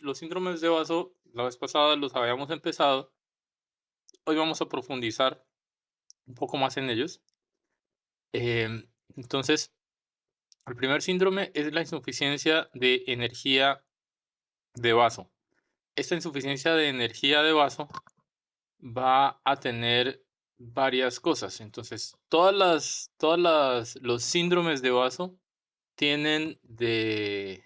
los síndromes de vaso, la vez pasada los habíamos empezado. Hoy vamos a profundizar un poco más en ellos. Entonces, el primer síndrome es la insuficiencia de energía de vaso. Esta insuficiencia de energía de vaso va a tener varias cosas. Entonces, los síndromes de vaso tienen de,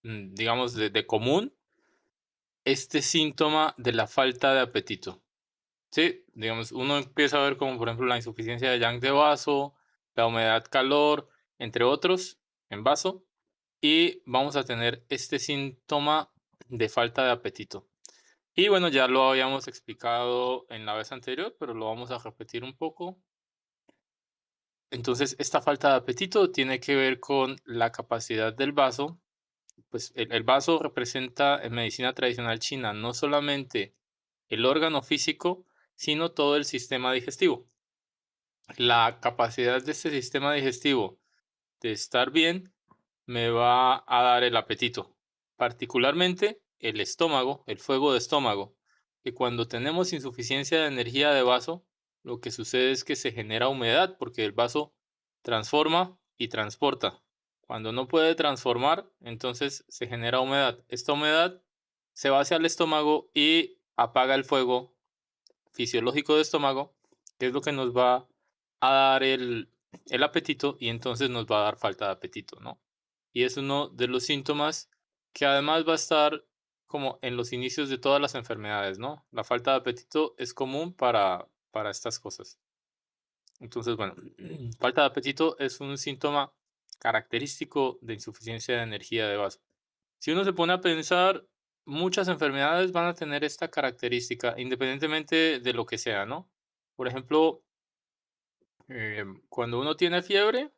digamos, de común este síntoma de la falta de apetito. Sí, digamos, uno empieza a ver como, por ejemplo, la insuficiencia de Young de vaso, la humedad, calor, entre otros, en vaso, y vamos a tener este síntoma de falta de apetito. Y bueno, ya lo habíamos explicado en la vez anterior, pero lo vamos a repetir un poco. Entonces, esta falta de apetito tiene que ver con la capacidad del vaso. Pues el vaso representa en medicina tradicional china no solamente el órgano físico, sino todo el sistema digestivo. La capacidad de este sistema digestivo de estar bien me va a dar el apetito, particularmente el estómago, el fuego de estómago, que cuando tenemos insuficiencia de energía de vaso, lo que sucede es que se genera humedad porque el vaso transforma y transporta. Cuando no puede transformar, entonces se genera humedad. Esta humedad se va hacia el estómago y apaga el fuego fisiológico de estómago, que es lo que nos va a dar el apetito y entonces nos va a dar falta de apetito, ¿no? Y es uno de los síntomas que además va a estar como en los inicios de todas las enfermedades, ¿no? La falta de apetito es común para estas cosas. Entonces, bueno, falta de apetito es un síntoma característico de insuficiencia de energía de vaso. Si uno se pone a pensar, muchas enfermedades van a tener esta característica, independientemente de lo que sea, ¿no? Por ejemplo, cuando uno tiene fiebre,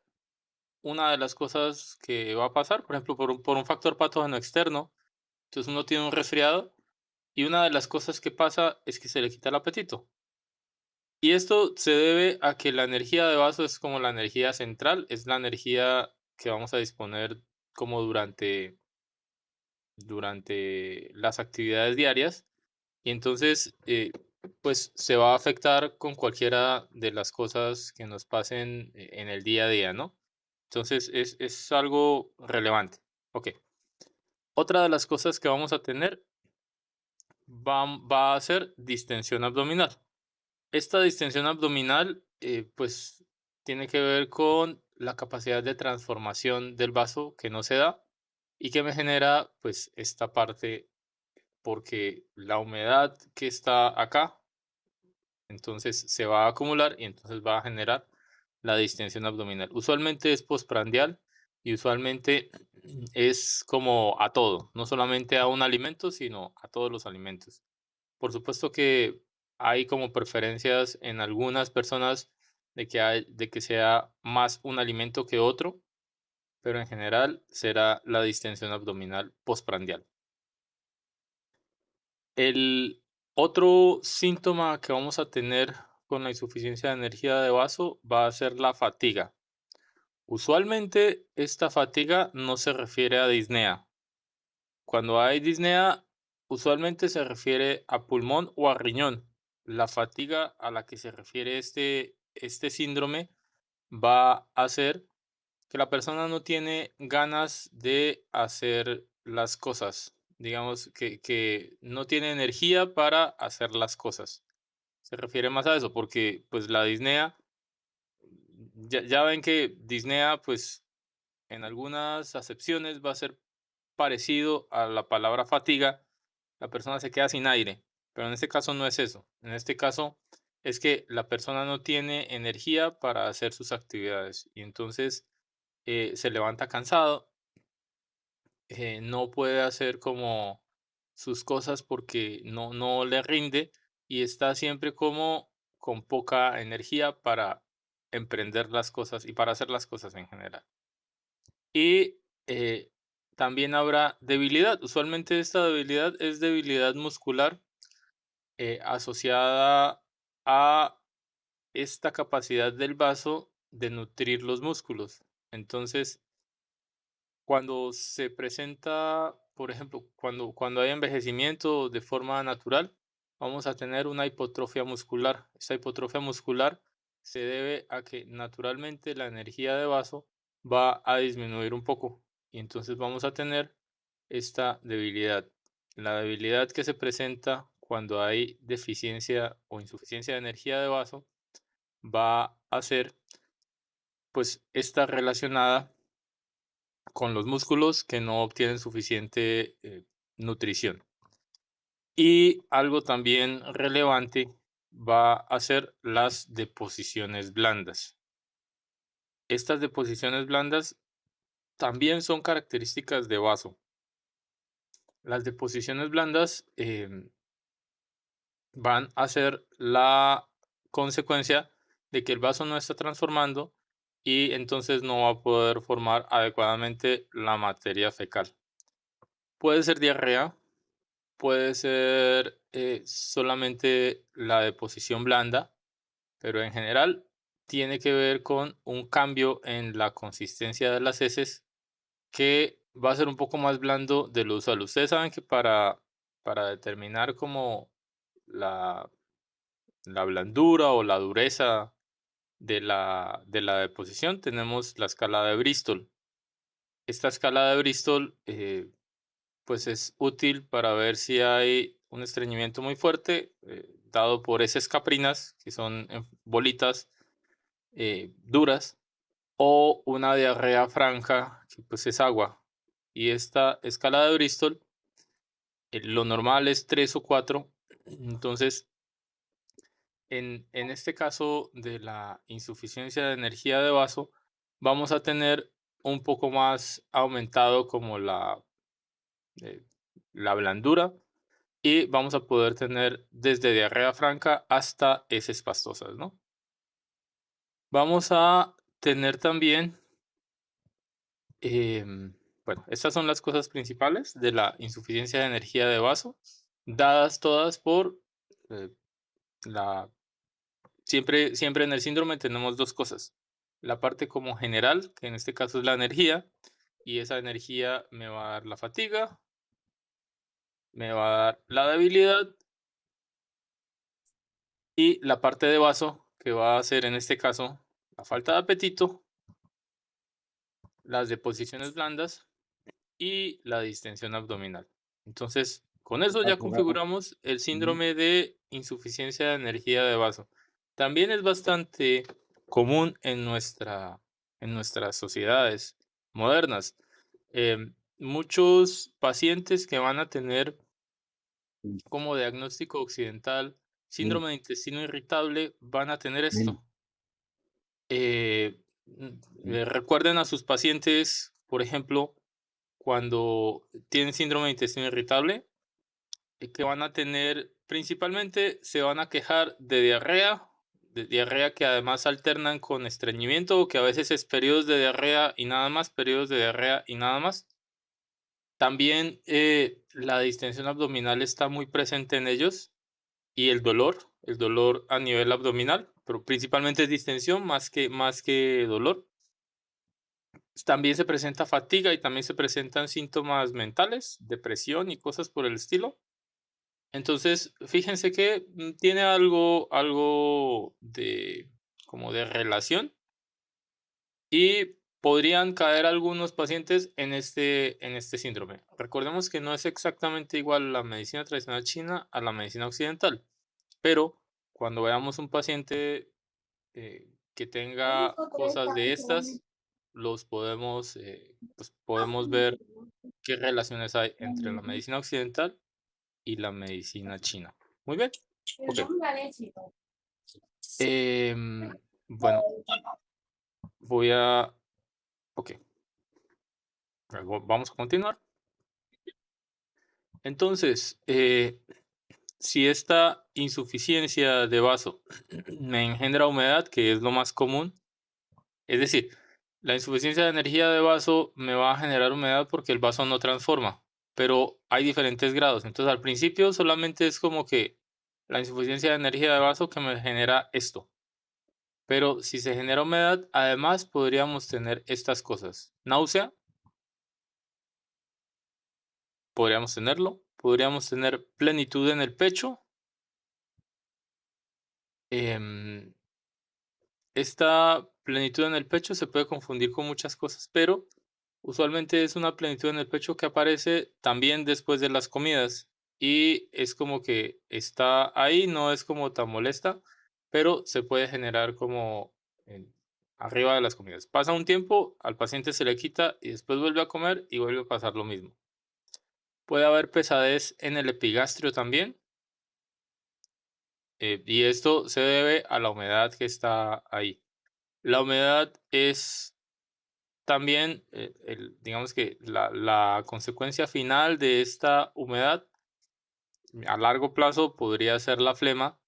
una de las cosas que va a pasar, por ejemplo, por un factor patógeno externo, entonces uno tiene un resfriado y una de las cosas que pasa es que se le quita el apetito. Y esto se debe a que la energía de vaso es como la energía central, es la energía que vamos a disponer como durante las actividades diarias. Y entonces, pues se va a afectar con cualquiera de las cosas que nos pasen en el día a día, ¿no? Entonces es algo relevante. Ok. Otra de las cosas que vamos a tener va a ser distensión abdominal. Esta distensión abdominal, pues tiene que ver con la capacidad de transformación del vaso que no se da y que me genera pues esta parte porque la humedad que está acá entonces se va a acumular y entonces va a generar la distensión abdominal. Usualmente es postprandial y usualmente es como a todo, no solamente a un alimento, sino a todos los alimentos. Por supuesto que hay como preferencias en algunas personas de que sea más un alimento que otro, pero en general será la distensión abdominal postprandial. El otro síntoma que vamos a tener con la insuficiencia de energía de vaso va a ser la fatiga. Usualmente esta fatiga no se refiere a disnea. Cuando hay disnea, usualmente se refiere a pulmón o a riñón. La fatiga a la que se refiere este síndrome va a ser que la persona no tiene ganas de hacer las cosas. Digamos que no tiene energía para hacer las cosas. Se refiere más a eso, porque pues la disnea, ya ven que disnea, pues en algunas acepciones va a ser parecido a la palabra fatiga, la persona se queda sin aire, pero en este caso no es eso. En este caso es que la persona no tiene energía para hacer sus actividades y entonces se levanta cansado, no puede hacer como sus cosas porque no le rinde y está siempre como con poca energía para emprender las cosas y para hacer las cosas en general. Y también habrá debilidad. Usualmente esta debilidad es debilidad muscular asociada a esta capacidad del vaso de nutrir los músculos. Entonces, Cuando se presenta, por ejemplo, cuando hay envejecimiento de forma natural, vamos a tener una hipotrofia muscular. Esta hipotrofia muscular se debe a que naturalmente la energía de vaso va a disminuir un poco y entonces vamos a tener esta debilidad. La debilidad que se presenta cuando hay deficiencia o insuficiencia de energía de vaso va a ser, pues, está relacionada con los músculos que no obtienen suficiente nutrición. Y algo también relevante va a ser las deposiciones blandas. Estas deposiciones blandas también son características de vaso. Las deposiciones blandas van a ser la consecuencia de que el vaso no está transformando y entonces no va a poder formar adecuadamente la materia fecal. Puede ser diarrea, puede ser solamente la deposición blanda, pero en general tiene que ver con un cambio en la consistencia de las heces que va a ser un poco más blando de lo usual. Ustedes saben que para determinar como la, la blandura o la dureza de la deposición tenemos la escala de Bristol. Esta escala de Bristol pues es útil para ver si hay un estreñimiento muy fuerte, dado por heces caprinas, que son bolitas duras, o una diarrea franca, que pues es agua. Y esta escala de Bristol, lo normal es 3 o 4. Entonces, en este caso de la insuficiencia de energía de vaso, vamos a tener un poco más aumentado como eh, la blandura y vamos a poder tener desde diarrea franca hasta heces pastosas, ¿no? Vamos a tener también, bueno, estas son las cosas principales de la insuficiencia de energía de vaso, dadas todas por eh, la... Siempre en el síndrome tenemos dos cosas. La parte como general, que en este caso es la energía, y esa energía me va a dar la fatiga, me va a dar la debilidad y la parte de vaso, que va a ser en este caso la falta de apetito, las deposiciones blandas y la distensión abdominal. Entonces, con eso ya configuramos el síndrome de insuficiencia de energía de vaso. También es bastante común en nuestras sociedades modernas. Muchos pacientes que van a tener como diagnóstico occidental síndrome de intestino irritable van a tener esto. Recuerden a sus pacientes, por ejemplo, cuando tienen síndrome de intestino irritable, que van a tener, principalmente se van a quejar de diarrea que además alternan con estreñimiento, o que a veces es periodos de diarrea y nada más, periodos de diarrea y nada más. También la distensión abdominal está muy presente en ellos y el dolor a nivel abdominal, pero principalmente es distensión más que dolor. También se presenta fatiga y también se presentan síntomas mentales, depresión y cosas por el estilo. Entonces, fíjense que tiene algo de como de relación y podrían caer algunos pacientes en este síndrome. Recordemos que no es exactamente igual la medicina tradicional china a la medicina occidental, pero cuando veamos un paciente que tenga cosas de estas, pues podemos ver qué relaciones hay entre la medicina occidental y la medicina china. Muy bien. Ok. Em, bueno, voy a... Ok. Luego vamos a continuar. Entonces, si esta insuficiencia de vaso me engendra humedad, que es lo más común, es decir, la insuficiencia de energía de vaso me va a generar humedad porque el vaso no transforma, pero hay diferentes grados. Entonces, al principio solamente es como que la insuficiencia de energía de vaso que me genera esto. Pero si se genera humedad, además podríamos tener estas cosas: náusea, podríamos tenerlo. Podríamos tener plenitud en el pecho. Em, Esta plenitud en el pecho se puede confundir con muchas cosas, pero usualmente es una plenitud en el pecho que aparece también después de las comidas y es como que está ahí, no es como tan molesta, pero se puede generar como arriba de las comidas. Pasa un tiempo, al paciente se le quita y después vuelve a comer y vuelve a pasar lo mismo. Puede haber pesadez en el epigastrio también, y esto se debe a la humedad que está ahí. La humedad es también, digamos que la consecuencia final de esta humedad a largo plazo podría ser la flema,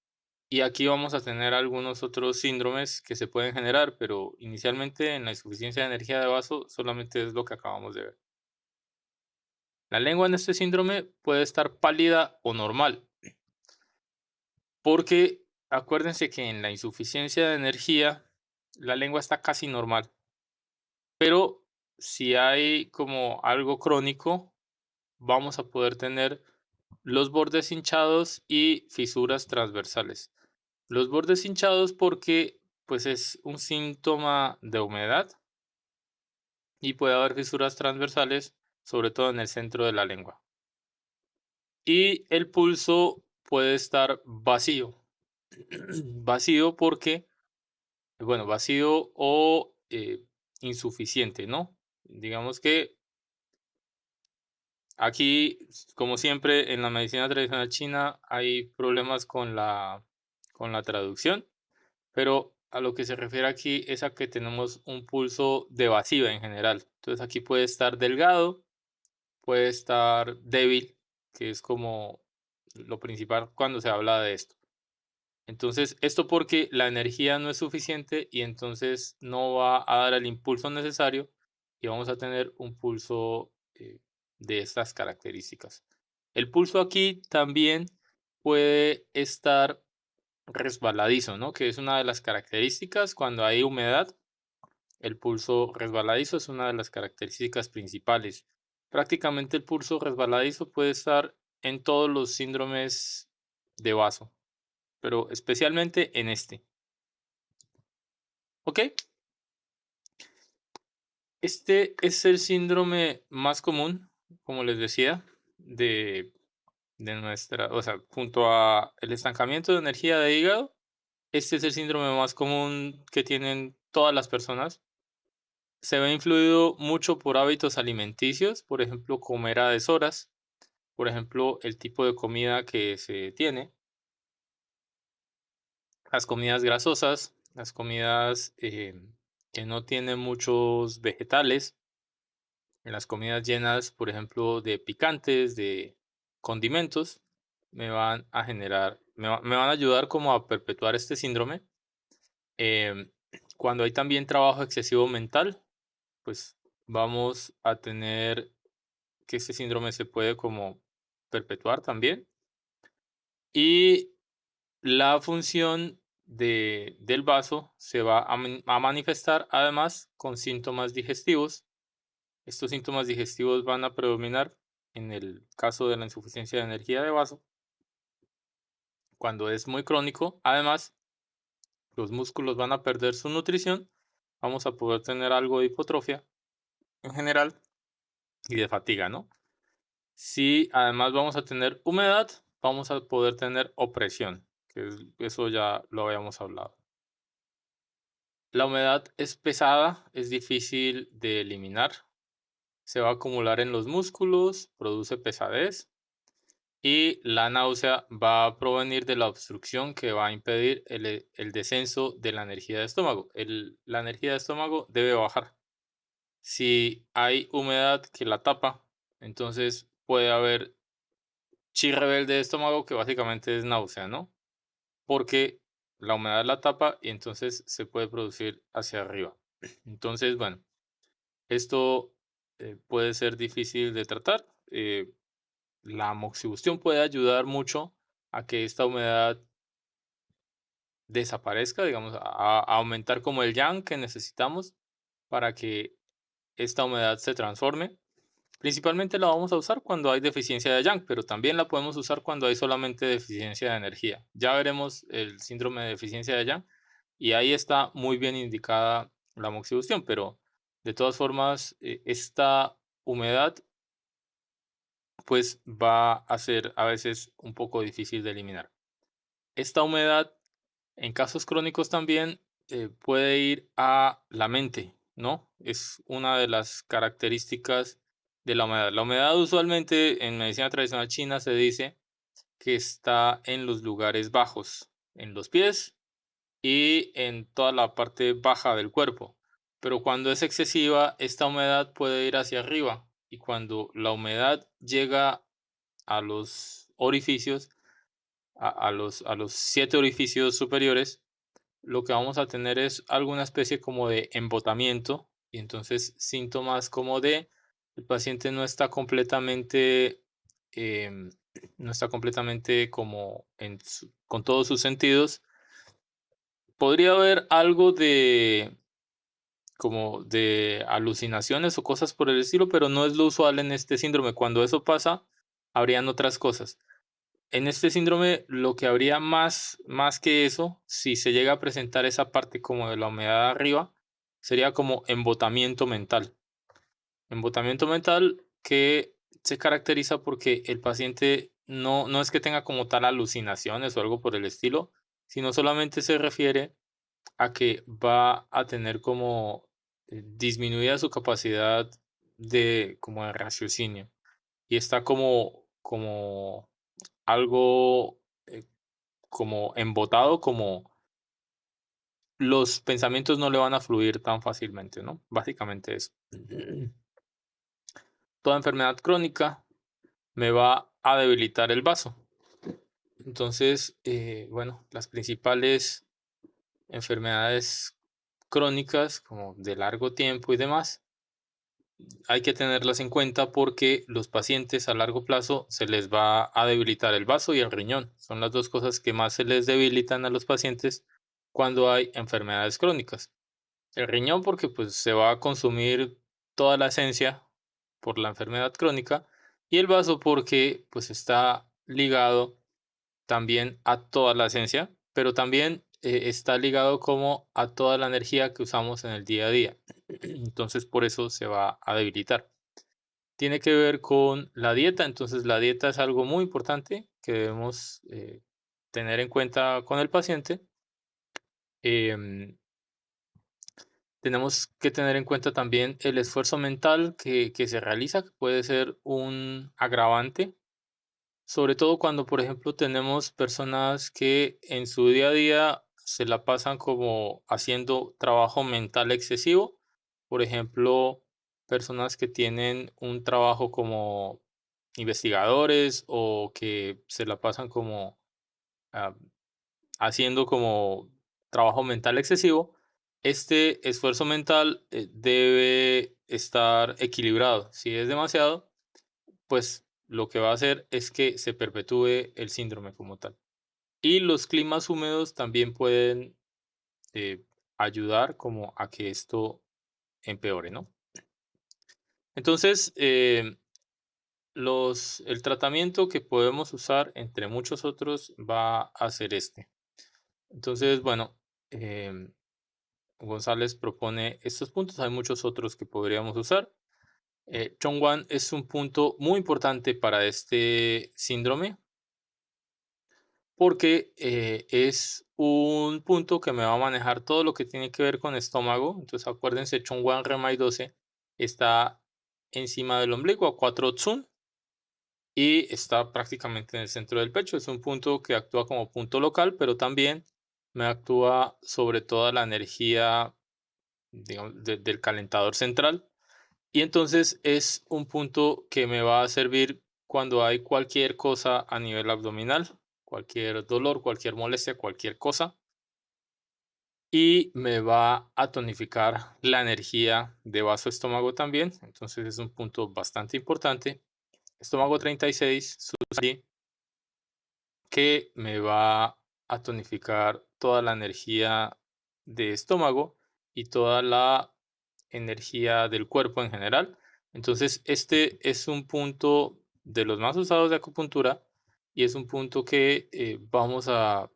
y aquí vamos a tener algunos otros síndromes que se pueden generar, pero inicialmente en la insuficiencia de energía de vaso solamente es lo que acabamos de ver. La lengua en este síndrome puede estar pálida o normal, porque acuérdense que en la insuficiencia de energía la lengua está casi normal, pero si hay como algo crónico, vamos a poder tener los bordes hinchados y fisuras transversales. Los bordes hinchados porque pues es un síntoma de humedad y puede haber fisuras transversales, sobre todo en el centro de la lengua. Y el pulso puede estar vacío. Vacío porque, bueno, vacío o insuficiente, ¿no? Digamos que aquí, como siempre, en la medicina tradicional china hay problemas con la traducción, pero a lo que se refiere aquí es a que tenemos un pulso de vacío en general. Entonces aquí puede estar delgado, puede estar débil, que es como lo principal cuando se habla de esto. Entonces, esto porque la energía no es suficiente y entonces no va a dar el impulso necesario y vamos a tener un pulso de estas características. El pulso aquí también puede estar resbaladizo, ¿no? Que es una de las características cuando hay humedad. El pulso resbaladizo es una de las características principales. Prácticamente el pulso resbaladizo puede estar en todos los síndromes de vaso, pero especialmente en este. ¿Ok? Este es el síndrome más común, como les decía, de nuestra, o sea, junto a el estancamiento de energía de hígado, este es el síndrome más común que tienen todas las personas. Se ve influido mucho por hábitos alimenticios, por ejemplo, comer a deshoras, por ejemplo, el tipo de comida que se tiene, las comidas grasosas, las comidas que no tienen muchos vegetales, las comidas llenas, por ejemplo, de picantes, de condimentos, me van a generar, me van a ayudar como a perpetuar este síndrome. Em, Cuando hay también trabajo excesivo mental, pues vamos a tener que este síndrome se puede como perpetuar también. Y la función del vaso se va a manifestar además con síntomas digestivos. Estos síntomas digestivos van a predominar en el caso de la insuficiencia de energía de vaso, cuando es muy crónico. Además, los músculos van a perder su nutrición, vamos a poder tener algo de hipotrofia en general y de fatiga, ¿no? Si además vamos a tener humedad, vamos a poder tener opresión, eso ya lo habíamos hablado. La humedad es pesada, es difícil de eliminar, se va a acumular en los músculos, produce pesadez y la náusea va a provenir de la obstrucción que va a impedir el descenso de la energía de estómago. La energía de estómago debe bajar. Si hay humedad que la tapa, entonces puede haber chi rebelde de estómago, que básicamente es náusea, ¿no? Porque la humedad la tapa y entonces se puede producir hacia arriba. Entonces, bueno, esto puede ser difícil de tratar. La moxibustión puede ayudar mucho a que esta humedad desaparezca, digamos, a aumentar como el yang que necesitamos para que esta humedad se transforme. Principalmente la vamos a usar cuando hay deficiencia de Yang, pero también la podemos usar cuando hay solamente deficiencia de energía. Ya veremos el síndrome de deficiencia de Yang y ahí está muy bien indicada la moxibustión, pero de todas formas, esta humedad pues va a ser a veces un poco difícil de eliminar. Esta humedad en casos crónicos también puede ir a la mente, ¿no? Es una de las características de la humedad. La humedad usualmente en medicina tradicional china se dice que está en los lugares bajos, en los pies y en toda la parte baja del cuerpo. Pero cuando es excesiva, esta humedad puede ir hacia arriba y cuando la humedad llega a los orificios, a los 7 orificios superiores, lo que vamos a tener es alguna especie como de embotamiento y entonces síntomas como de el paciente no está completamente, em, no está completamente como con todos sus sentidos. Podría haber algo de como de alucinaciones o cosas por el estilo, pero no es lo usual en este síndrome. Cuando eso pasa, habrían otras cosas. En este síndrome, lo que habría más que eso, si se llega a presentar esa parte como de la humedad arriba, sería como embotamiento mental. Embotamiento mental que se caracteriza porque el paciente no es que tenga como tal alucinaciones o algo por el estilo, sino solamente se refiere a que va a tener como disminuida su capacidad de como de raciocinio y está como algo como embotado, como los pensamientos no le van a fluir tan fácilmente, ¿no? Básicamente eso. Toda enfermedad crónica me va a debilitar el vaso. Entonces, bueno, las principales enfermedades crónicas, como de largo tiempo y demás, hay que tenerlas en cuenta porque los pacientes a largo plazo se les va a debilitar el vaso y el riñón. Son las dos cosas que más se les debilitan a los pacientes cuando hay enfermedades crónicas. El riñón porque pues se va a consumir toda la esencia por la enfermedad crónica y el vaso porque pues está ligado también a toda la esencia, pero también está ligado como a toda la energía que usamos en el día a día. Entonces por eso se va a debilitar. Tiene que ver con la dieta, entonces la dieta es algo muy importante que debemos tener en cuenta con el paciente. Em, Tenemos que tener en cuenta también el esfuerzo mental que se realiza, que puede ser un agravante, sobre todo cuando, por ejemplo, tenemos personas que en su día a día se la pasan como haciendo trabajo mental excesivo. Por ejemplo, personas que tienen un trabajo como investigadores o que se la pasan como ah, haciendo como trabajo mental excesivo, este esfuerzo mental debe estar equilibrado. Si es demasiado, pues lo que va a hacer es que se perpetúe el síndrome como tal. Y los climas húmedos también pueden eh, ayudar como a que esto empeore, ¿no? Entonces, el tratamiento que podemos usar, entre muchos otros, va a ser este. Entonces, bueno, em, González propone estos puntos, hay muchos otros que podríamos usar. Chongwan es un punto muy importante para este síndrome porque es un punto que me va a manejar todo lo que tiene que ver con estómago. Entonces acuérdense, Chongwan Remai 12 está encima del ombligo a 4 Tsun y está prácticamente en el centro del pecho. Es un punto que actúa como punto local, pero también me actúa sobre toda la energía, digamos, del calentador central. Y entonces es un punto que me va a servir cuando hay cualquier cosa a nivel abdominal, cualquier dolor, cualquier molestia, cualquier cosa. Y me va a tonificar la energía de vaso estómago también. Entonces es un punto bastante importante. Estómago 36, Susari, que me va a tonificar toda la energía de estómago y toda la energía del cuerpo en general. Entonces, este es un punto de los más usados de acupuntura y es un punto que vamos a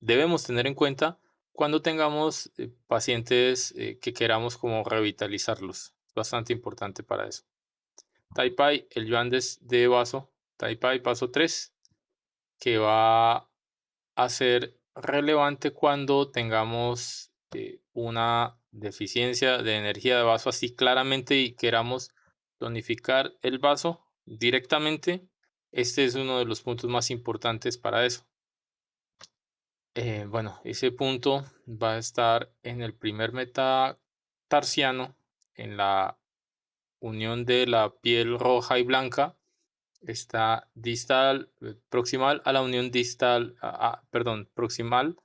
debemos tener en cuenta cuando tengamos pacientes que queramos como revitalizarlos. Es bastante importante para eso. Taipai, el yuan de vaso, Taipai paso 3, que va a ser relevante cuando tengamos una deficiencia de energía de vaso así claramente y queramos tonificar el vaso directamente. Este es uno de los puntos más importantes para eso. Bueno, ese punto va a estar en el primer metatarsiano, en la unión de la piel roja y blanca. Está distal, proximal a la unión distal, perdón, proximal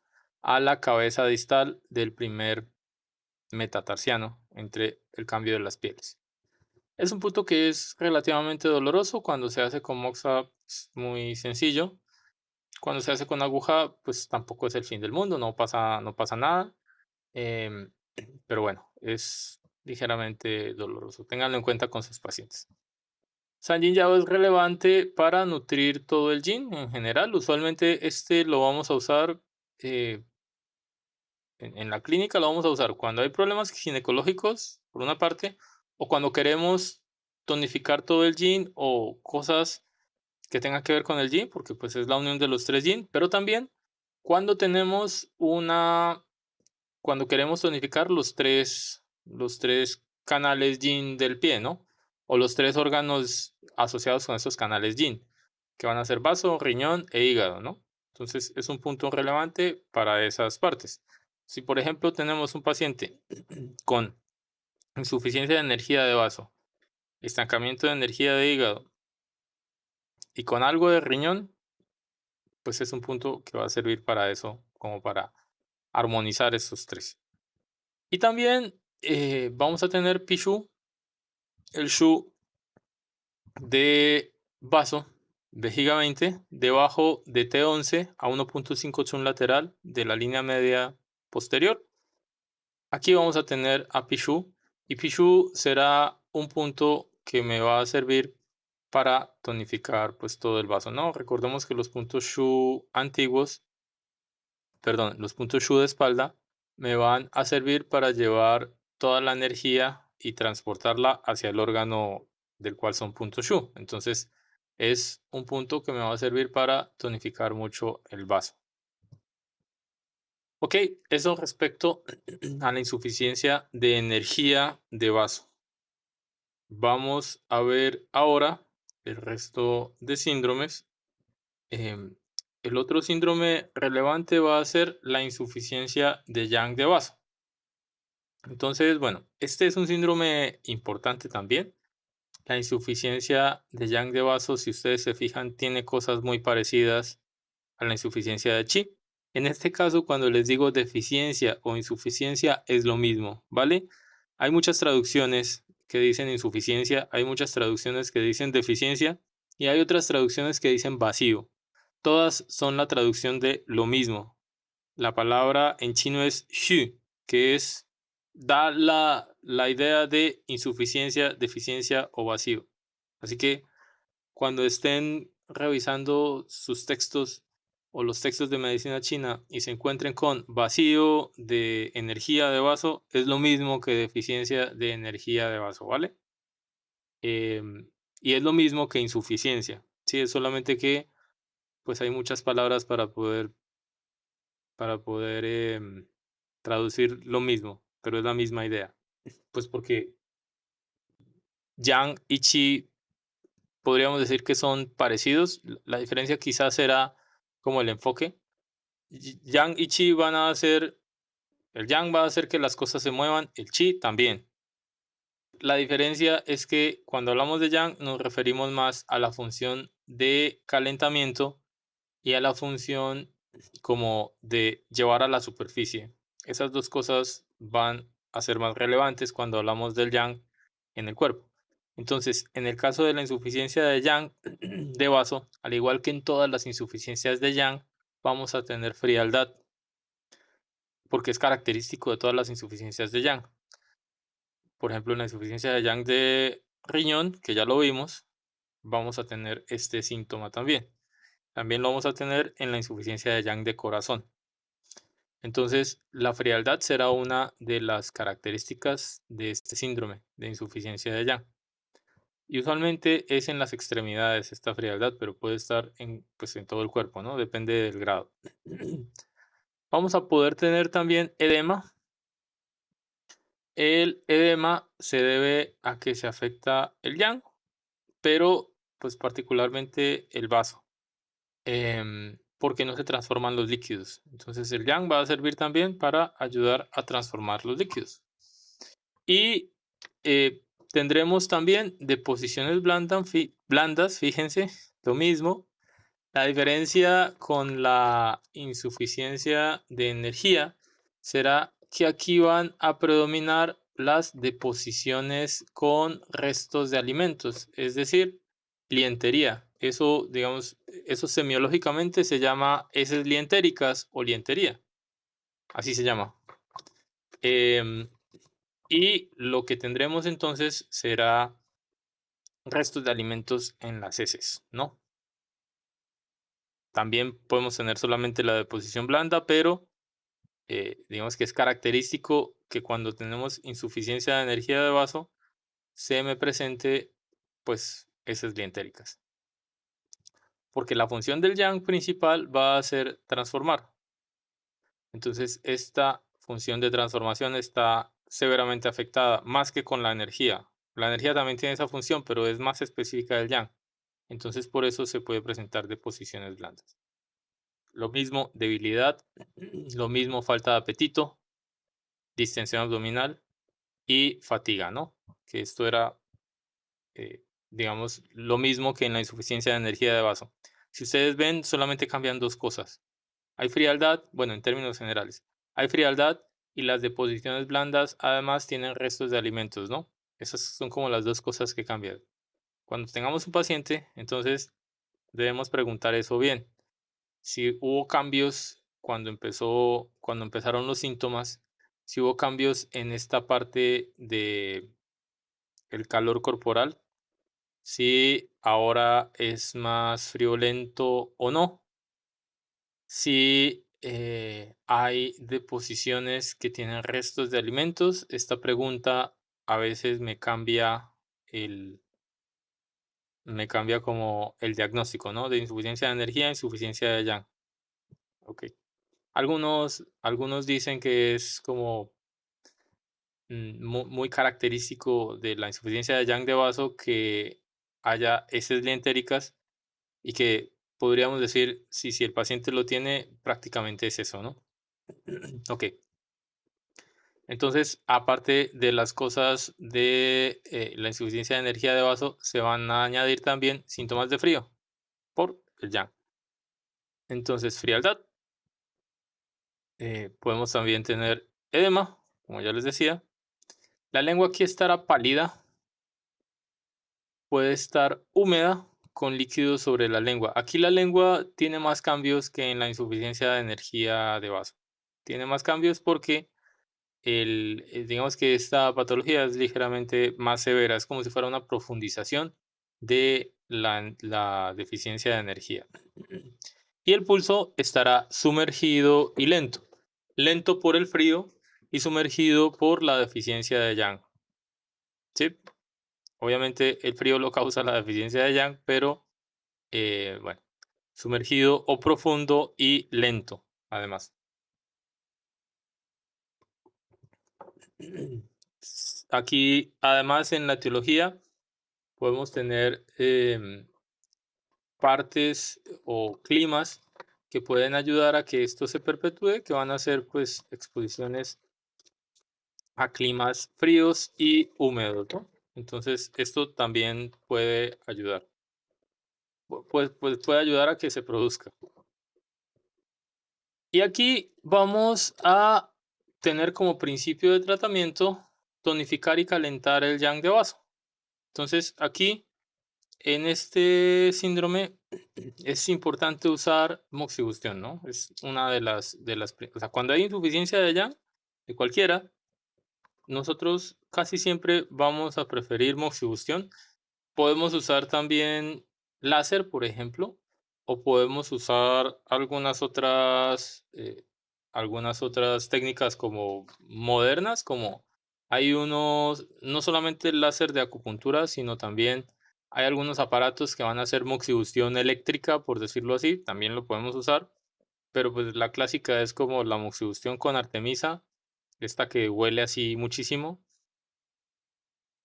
a la cabeza distal del primer metatarsiano entre el cambio de las pieles. Es un punto que es relativamente doloroso. Cuando se hace con moxa es muy sencillo. Cuando se hace con aguja, pues tampoco es el fin del mundo, no pasa nada. Em, pero bueno, es ligeramente doloroso. Ténganlo en cuenta con sus pacientes. Sanjin Yao es relevante para nutrir todo el yin en general. Usualmente este lo vamos a usar eh, en la clínica, lo vamos a usar cuando hay problemas ginecológicos, por una parte, o cuando queremos tonificar todo el yin o cosas que tengan que ver con el yin, porque pues es la unión de los tres yin, pero también cuando tenemos cuando queremos tonificar los tres canales yin del pie, ¿no? O los tres órganos asociados con esos canales yin, que van a ser vaso, riñón e hígado, ¿no? Entonces es un punto relevante para esas partes. Si por ejemplo tenemos un paciente con insuficiencia de energía de vaso, estancamiento de energía de hígado y con algo de riñón, pues es un punto que va a servir para eso, como para armonizar esos tres. Y también vamos a tener Pishu, el Shu de vaso de Giga 20 debajo de T11 a 1.5 Chun lateral de la línea media posterior. Aquí vamos a tener a Pishu y Pishu será un punto que me va a servir para tonificar pues todo el vaso, ¿no? Recordemos que los puntos Shu antiguos, perdón, los puntos Shu de espalda me van a servir para llevar toda la energía y transportarla hacia el órgano del cual son puntos Shu. Entonces, es un punto que me va a servir para tonificar mucho el vaso. Ok, eso respecto a la insuficiencia de energía de vaso. Vamos a ver ahora el resto de síndromes. Em, el otro síndrome relevante va a ser la insuficiencia de Yang de vaso. Entonces, bueno, este es un síndrome importante también. La insuficiencia de Yang de vaso, si ustedes se fijan, tiene cosas muy parecidas a la insuficiencia de Qi. En este caso, cuando les digo deficiencia o insuficiencia, es lo mismo, ¿vale? Hay muchas traducciones que dicen insuficiencia, hay muchas traducciones que dicen deficiencia y hay otras traducciones que dicen vacío. Todas son la traducción de lo mismo. La palabra en chino es xu, que da la idea de insuficiencia, deficiencia o vacío. Así que cuando estén revisando sus textos o los textos de medicina china y se encuentren con vacío de energía de vaso, es lo mismo que deficiencia de energía de vaso, ¿vale? Y es lo mismo que insuficiencia, ¿sí? Es solamente que pues hay muchas palabras para poder traducir lo mismo, pero es la misma idea. Pues porque Yang y Qi podríamos decir que son parecidos. La diferencia quizás será como el enfoque. Yang y Qi van a hacer, el Yang va a hacer que las cosas se muevan, el Qi también. La diferencia es que cuando hablamos de Yang nos referimos más a la función de calentamiento y a la función como de llevar a la superficie. Esas dos cosas van a ser más relevantes cuando hablamos del yang en el cuerpo. Entonces, en el caso de la insuficiencia de yang de vaso, al igual que en todas las insuficiencias de yang, vamos a tener frialdad, porque es característico de todas las insuficiencias de yang. por ejemplo, en la insuficiencia de Yang de riñón, que ya lo vimos, vamos a tener este síntoma también. También lo vamos a tener en la insuficiencia de Yang de corazón. Entonces, la frialdad será una de las características de este síndrome de insuficiencia de Yang. Y usualmente es en las extremidades esta frialdad, pero puede estar en, pues, en todo el cuerpo, ¿no? Depende del grado. Vamos a poder tener también edema. El edema se debe a que se afecta el yang, pero pues particularmente el vaso, porque no se transforman los líquidos. Entonces el yang va a servir también para ayudar a transformar los líquidos. Y tendremos también deposiciones blandas, fíjense, lo mismo. La diferencia con la insuficiencia de energía será que aquí van a predominar las deposiciones con restos de alimentos, es decir, lientería. Eso, digamos, eso semiológicamente se llama heces lientéricas o lientería. Así se llama. Y lo que tendremos entonces será restos de alimentos en las heces, ¿no? También podemos tener solamente la deposición blanda, pero digamos que es característico que cuando tenemos insuficiencia de energía de vaso, se me presente pues heces lientéricas. Porque la función del yang principal va a ser transformar. Entonces, esta función de transformación está severamente afectada, más que con la energía. La energía también tiene esa función, pero es más específica del yang. Entonces, por eso se puede presentar deposiciones blandas. Lo mismo debilidad, lo mismo falta de apetito, distensión abdominal y fatiga, ¿no? Que esto era, digamos, lo mismo que en la insuficiencia de energía de vaso. Si ustedes ven, solamente cambian dos cosas. Hay frialdad, bueno, en términos generales, hay frialdad y las deposiciones blandas además tienen restos de alimentos, ¿no? Esas son como las dos cosas que cambian. Cuando tengamos un paciente, entonces debemos preguntar eso bien. Si hubo cambios cuando empezaron los síntomas, si hubo cambios en esta parte de el calor corporal, si ahora es más friolento o no, si hay deposiciones que tienen restos de alimentos. Esta pregunta a veces me cambia como el diagnóstico, ¿no? De insuficiencia de energía, insuficiencia de yang. Ok. Algunos dicen que es como muy característico de la insuficiencia de yang de vaso que haya heces lientéricas y que podríamos decir, si el paciente lo tiene, prácticamente es eso, ¿no? Ok. Entonces, aparte de las cosas de la insuficiencia de energía de vaso, se van a añadir también síntomas de frío por el yang. Entonces, frialdad. Podemos también tener edema, como ya les decía. La lengua aquí estará pálida, puede estar húmeda con líquido sobre la lengua. Aquí la lengua tiene más cambios que en la insuficiencia de energía de vaso. Tiene más cambios porque digamos que esta patología es ligeramente más severa, es como si fuera una profundización de la deficiencia de energía. Y el pulso estará sumergido y lento. Lento por el frío y sumergido por la deficiencia de yang. ¿Sí? Obviamente el frío lo causa la deficiencia de yang, pero bueno, sumergido o profundo y lento, además. Aquí, además, en la etiología podemos tener partes o climas que pueden ayudar a que esto se perpetúe, que van a ser pues exposiciones a climas fríos y húmedos, ¿no? Entonces, esto también puede ayudar. Pues puede ayudar a que se produzca. Y aquí vamos a tener como principio de tratamiento tonificar y calentar el yang de vaso. Entonces, aquí en este síndrome es importante usar moxibustión, ¿no? Es una de las, o sea, cuando hay insuficiencia de yang, de cualquiera, nosotros casi siempre vamos a preferir moxibustión. Podemos usar también láser, por ejemplo, o podemos usar algunas otras técnicas como modernas, como hay unos, no solamente el láser de acupuntura, sino también hay algunos aparatos que van a hacer moxibustión eléctrica, por decirlo así, también lo podemos usar, pero pues la clásica es como la moxibustión con artemisa, esta que huele así muchísimo,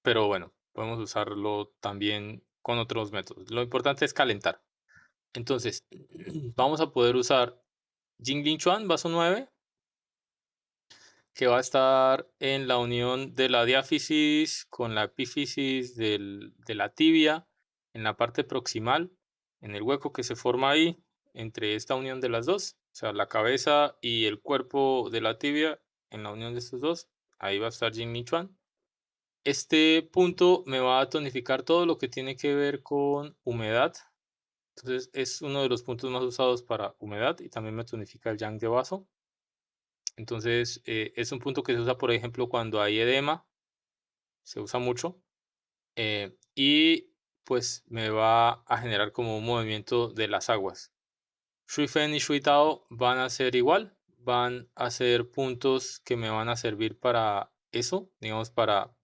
pero bueno, podemos usarlo también con otros métodos. Lo importante es calentar. Entonces, vamos a poder usar Jing Chuan, vaso 9, que va a estar en la unión de la diáfisis con la epífisis de la tibia, en la parte proximal, en el hueco que se forma ahí, entre esta unión de las dos, o sea, la cabeza y el cuerpo de la tibia, en la unión de estos dos, ahí va a estar Jing Chuan. Este punto me va a tonificar todo lo que tiene que ver con humedad. Entonces es uno de los puntos más usados para humedad y también me tonifica el yang de vaso. Entonces es un punto que se usa, por ejemplo, cuando hay edema, se usa mucho. Y pues me va a generar como un movimiento de las aguas. Shui Fen y Shui Tao van a ser igual, van a ser puntos que me van a servir para eso, digamos, para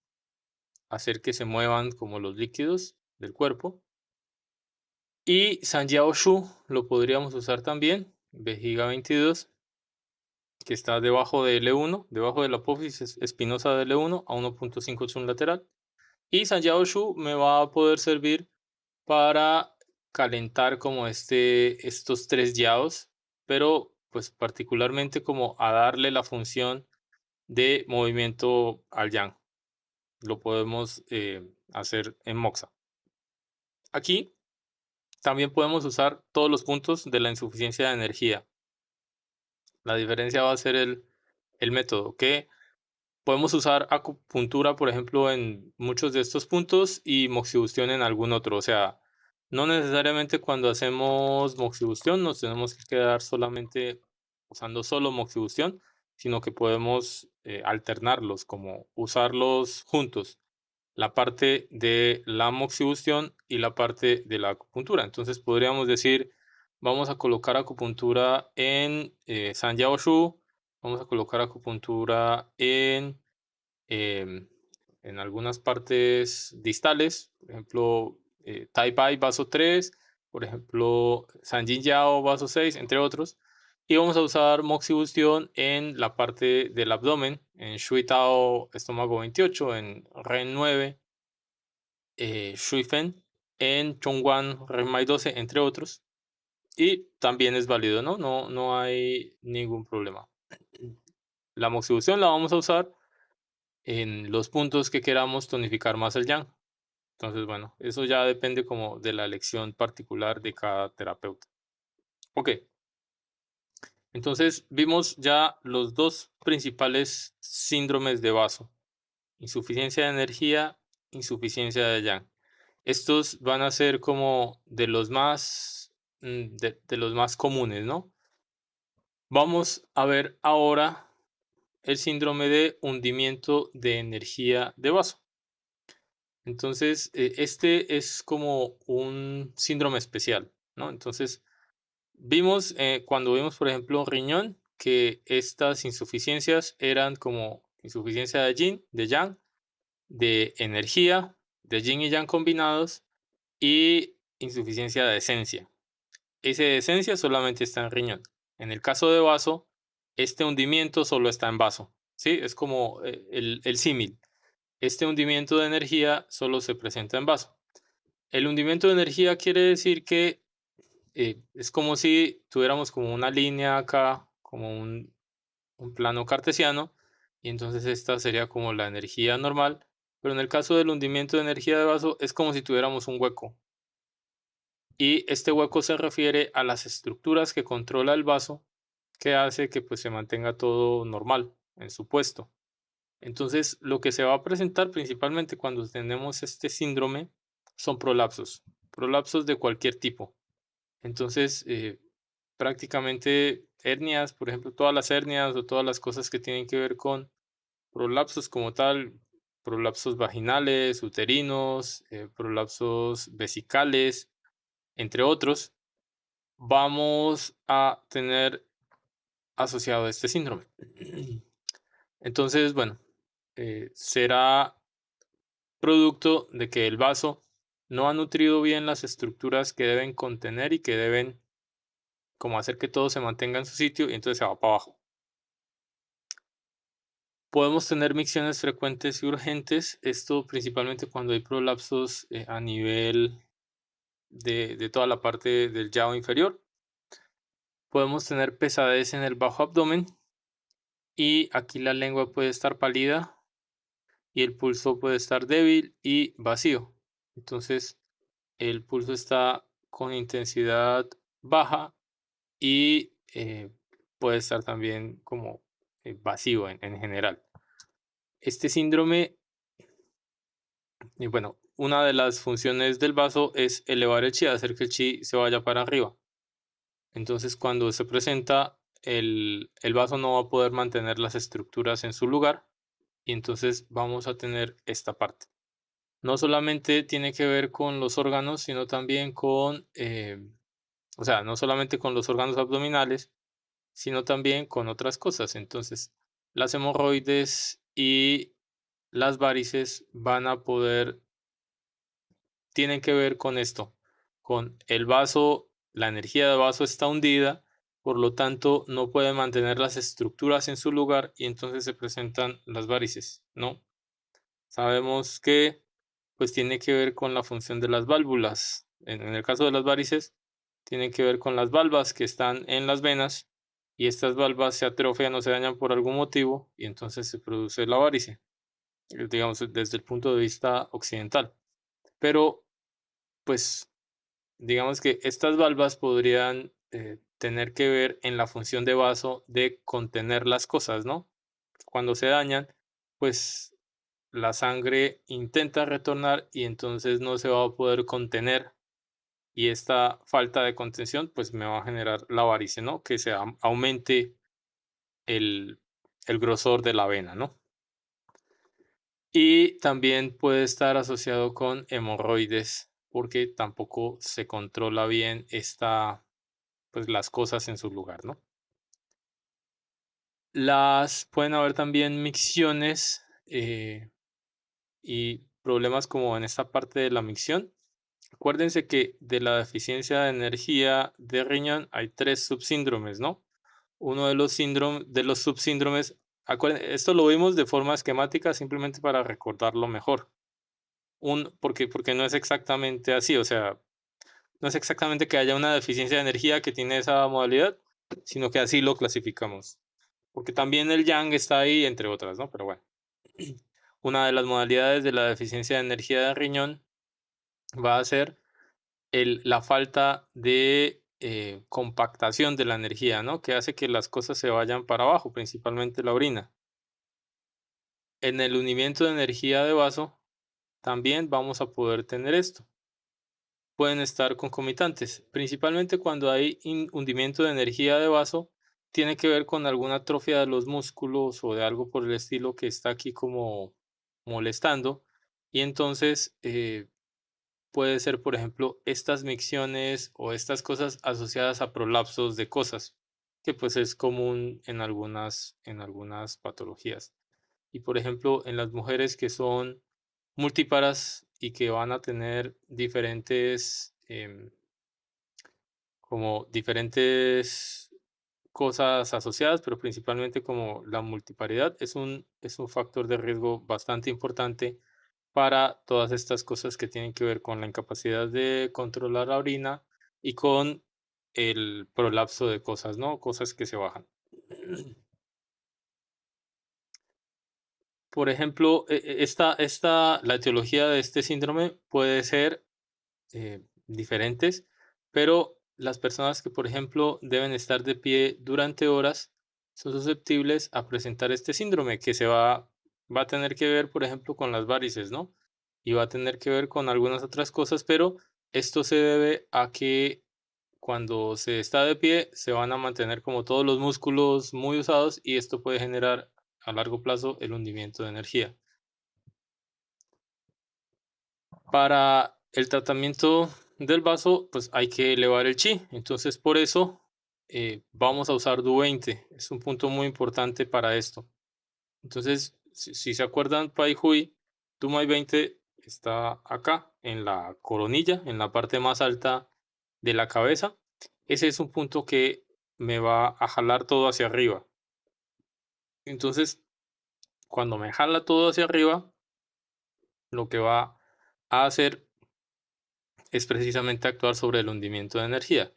hacer que se muevan como los líquidos del cuerpo. Y Sanjiao Shu lo podríamos usar también, vejiga 22, que está debajo de L1, debajo de la apófisis espinosa de L1 a 1.5 Tsun lateral. Y Sanjiao Shu me va a poder servir para calentar como estos tres yaos, pero pues particularmente como a darle la función de movimiento al yang. Lo podemos hacer en moxa. Aquí también podemos usar todos los puntos de la insuficiencia de energía. La diferencia va a ser el método, que podemos usar acupuntura, por ejemplo, en muchos de estos puntos y moxibustión en algún otro. O sea, no necesariamente cuando hacemos moxibustión nos tenemos que quedar solamente usando solo moxibustión, sino que podemos alternarlos, como usarlos juntos, la parte de la moxibustión y la parte de la acupuntura. Entonces podríamos decir, vamos a colocar acupuntura en Sanyao Shu, vamos a colocar acupuntura em, en algunas partes distales, por ejemplo, Tai Pai vaso 3, por ejemplo, Sanjin Yao vaso 6, entre otros. Y vamos a usar moxibustión en la parte del abdomen, en Shui Tao estómago 28, en Ren 9, Shui Fen, en Chongguan Ren Mai 12, entre otros. Y también es válido, ¿no? No hay ningún problema. La moxibustión la vamos a usar en los puntos que queramos tonificar más el yang. Entonces, bueno, eso ya depende como de la elección particular de cada terapeuta. Ok, entonces vimos ya los dos principales síndromes de vaso: insuficiencia de energía, insuficiencia de yang. Estos van a ser como de los más, de los más comunes, ¿no? Vamos a ver ahora el síndrome de hundimiento de energía de vaso. Entonces, este es como un síndrome especial, ¿no? Entonces, vimos, cuando vimos, por ejemplo, riñón, que estas insuficiencias eran como insuficiencia de yin, de yang, de energía, de yin y yang combinados, y insuficiencia de esencia. Ese de esencia solamente está en riñón. En el caso de vaso, este hundimiento solo está en vaso, ¿sí? Es como el símil. Este hundimiento de energía solo se presenta en vaso. El hundimiento de energía quiere decir que es como si tuviéramos como una línea acá, como un plano cartesiano, y entonces esta sería como la energía normal, pero en el caso del hundimiento de energía de vaso es como si tuviéramos un hueco. Y este hueco se refiere a las estructuras que controla el vaso, que hace que pues se mantenga todo normal en su puesto. Entonces, lo que se va a presentar principalmente cuando tenemos este síndrome son prolapsos de cualquier tipo. Entonces, prácticamente hernias, por ejemplo, todas las hernias o todas las cosas que tienen que ver con prolapsos como tal, prolapsos vaginales, uterinos, prolapsos vesicales, entre otros, vamos a tener asociado este síndrome. Entonces, bueno, será producto de que el vaso no ha nutrido bien las estructuras que deben contener y que deben como hacer que todo se mantenga en su sitio y entonces se va para abajo. Podemos tener micciones frecuentes y urgentes, esto principalmente cuando hay prolapsos a nivel de toda la parte del llavo inferior. Podemos tener pesadez en el bajo abdomen y aquí la lengua puede estar pálida y el pulso puede estar débil y vacío. Entonces, el pulso está con intensidad baja y puede estar también como vacío en general. Este síndrome, y bueno, una de las funciones del vaso es elevar el chi, hacer que el chi se vaya para arriba. Entonces, cuando se presenta, el vaso no va a poder mantener las estructuras en su lugar y entonces vamos a tener esta parte. No solamente tiene que ver con los órganos, sino también con, o sea, no solamente con los órganos abdominales, sino también con otras cosas. Entonces, las hemorroides y las varices van a poder, tienen que ver con esto, con el vaso, la energía del vaso está hundida, por lo tanto no puede mantener las estructuras en su lugar y entonces se presentan las varices, ¿no? Sabemos que pues tiene que ver con la función de las válvulas. En el caso de las varices, tiene que ver con las valvas que están en las venas y estas valvas se atrofian o se dañan por algún motivo y entonces se produce la varice, digamos desde el punto de vista occidental. Pero pues digamos que estas valvas podrían tener que ver en la función de vaso de contener las cosas, ¿no? Cuando se dañan, pues la sangre intenta retornar y entonces no se va a poder contener y esta falta de contención pues me va a generar la varice, ¿no? Que se aumente el, el grosor de la vena, ¿no? Y también puede estar asociado con hemorroides porque tampoco se controla bien pues las cosas en su lugar, ¿no? Pueden haber también micciones y problemas como en esta parte de la micción. Acuérdense que de la deficiencia de energía de riñón hay 3 subsíndromes, ¿no? Uno de los subsíndromes, esto lo vimos de forma esquemática simplemente para recordarlo mejor. Porque no es exactamente así, o sea, no es exactamente que haya una deficiencia de energía que tiene esa modalidad, sino que así lo clasificamos. Porque también el yang está ahí, entre otras, ¿no? Pero bueno, una de las modalidades de la deficiencia de energía de riñón va a ser la falta de compactación de la energía, ¿no? Que hace que las cosas se vayan para abajo, principalmente la orina. En el unimiento de energía de vaso también vamos a poder tener esto. Pueden estar concomitantes, principalmente cuando hay hundimiento de energía de vaso, tiene que ver con alguna atrofia de los músculos o de algo por el estilo que está aquí como molestando. Y entonces puede ser, por ejemplo, estas micciones o estas cosas asociadas a prolapsos de cosas, que pues es común en algunas patologías. Y por ejemplo, en las mujeres que son multíparas y que van a tener diferentes, como diferentes cosas asociadas, pero principalmente como la multiparidad, es un factor de riesgo bastante importante para todas estas cosas que tienen que ver con la incapacidad de controlar la orina y con el prolapso de cosas, ¿no? Cosas que se bajan. Por ejemplo, la etiología de este síndrome puede ser diferentes, pero las personas que, por ejemplo, deben estar de pie durante horas son susceptibles a presentar este síndrome que va a tener que ver, por ejemplo, con las varices, ¿no? Y va a tener que ver con algunas otras cosas, pero esto se debe a que cuando se está de pie se van a mantener como todos los músculos muy usados y esto puede generar a largo plazo el hundimiento de energía. Para el tratamiento del vaso, pues hay que elevar el chi. Entonces, por eso vamos a usar Du 20. Es un punto muy importante para esto. Entonces, si se acuerdan, Pai Hui, Du 20 está acá, en la coronilla, en la parte más alta de la cabeza. Ese es un punto que me va a jalar todo hacia arriba. Entonces, cuando me jala todo hacia arriba, lo que va a hacer es precisamente actuar sobre el hundimiento de energía.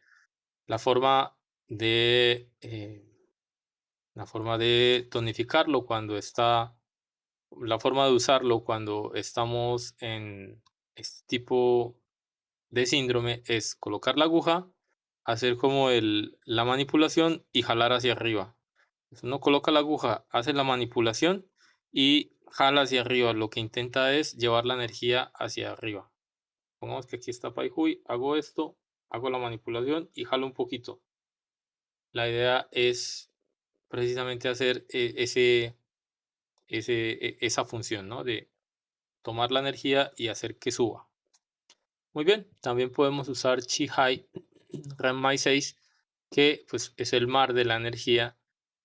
La forma de, eh, la forma de tonificarlo cuando está, la forma de usarlo cuando estamos en este tipo de síndrome es colocar la aguja, hacer como la manipulación y jalar hacia arriba. Uno coloca la aguja, hace la manipulación y jala hacia arriba. Lo que intenta es llevar la energía hacia arriba. Pongamos que aquí está Pai Hui, hago esto, hago la manipulación y jalo un poquito. La idea es precisamente hacer esa función, ¿no? De tomar la energía y hacer que suba. Muy bien, también podemos usar Chi Hai Renmai 6, que pues es el mar de la energía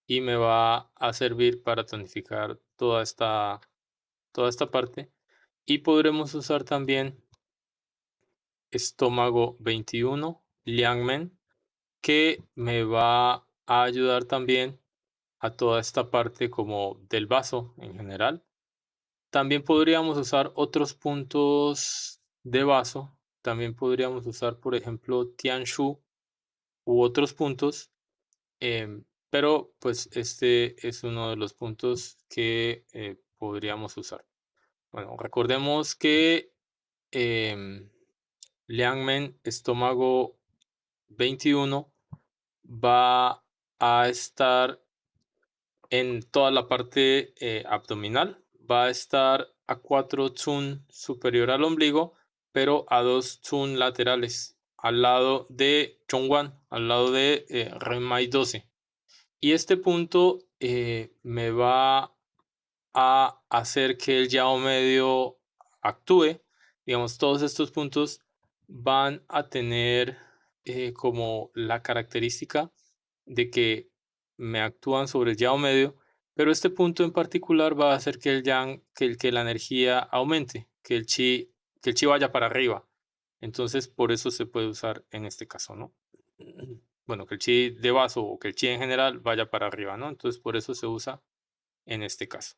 y me va a servir para tonificar toda esta parte. Y podremos usar también estómago 21, Liangmen, que me va a ayudar también a toda esta parte como del vaso en general. También podríamos usar otros puntos de vaso. También podríamos usar, por ejemplo, Tianshu u otros puntos. Pero pues este es uno de los puntos que podríamos usar. Bueno, recordemos que Liangmen estómago 21 va a estar en toda la parte abdominal. Va a estar a 4 tsun superior al ombligo, pero a 2 tsun laterales, al lado de Chongwan, al lado de Renmai 12. Y este punto me va a hacer que el Yao medio actúe. Digamos, todos estos puntos van a tener como la característica de que me actúan sobre el Yao medio, pero este punto en particular va a hacer que el Yang, que la energía aumente, que el chi vaya para arriba. Entonces, por eso se puede usar en este caso, ¿no? Bueno, que el chi de vaso o que el chi en general vaya para arriba, ¿no? Entonces, por eso se usa en este caso.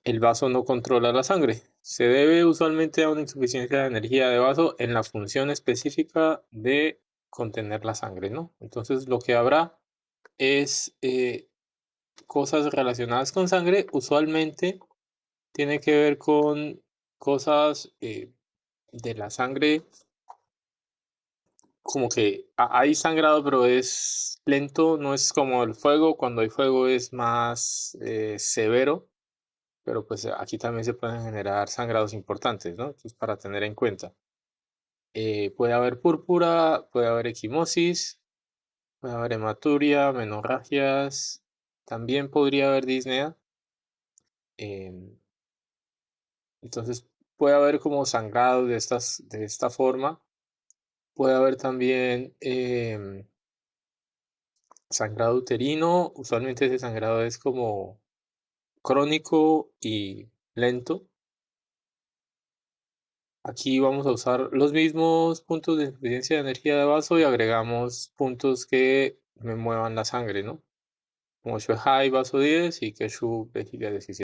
El vaso no controla la sangre. Se debe usualmente a una insuficiencia de energía de vaso en la función específica de contener la sangre, ¿no? Entonces, lo que habrá es cosas relacionadas con sangre. Usualmente tiene que ver con cosas de la sangre, como que hay sangrado, pero es lento, no es como el fuego. Cuando hay fuego es más severo, pero pues aquí también se pueden generar sangrados importantes, ¿no? Entonces, para tener en cuenta. Puede haber púrpura, puede haber equimosis, puede haber hematuria, menorragias, también podría haber disnea. Entonces puede haber como sangrado de esta forma. Puede haber también sangrado uterino. Usualmente ese sangrado es como crónico y lento. Aquí vamos a usar los mismos puntos de insuficiencia de energía de vaso y agregamos puntos que me muevan la sangre, ¿no? Como Shuehai vaso 10 y Keshu vejiga 17.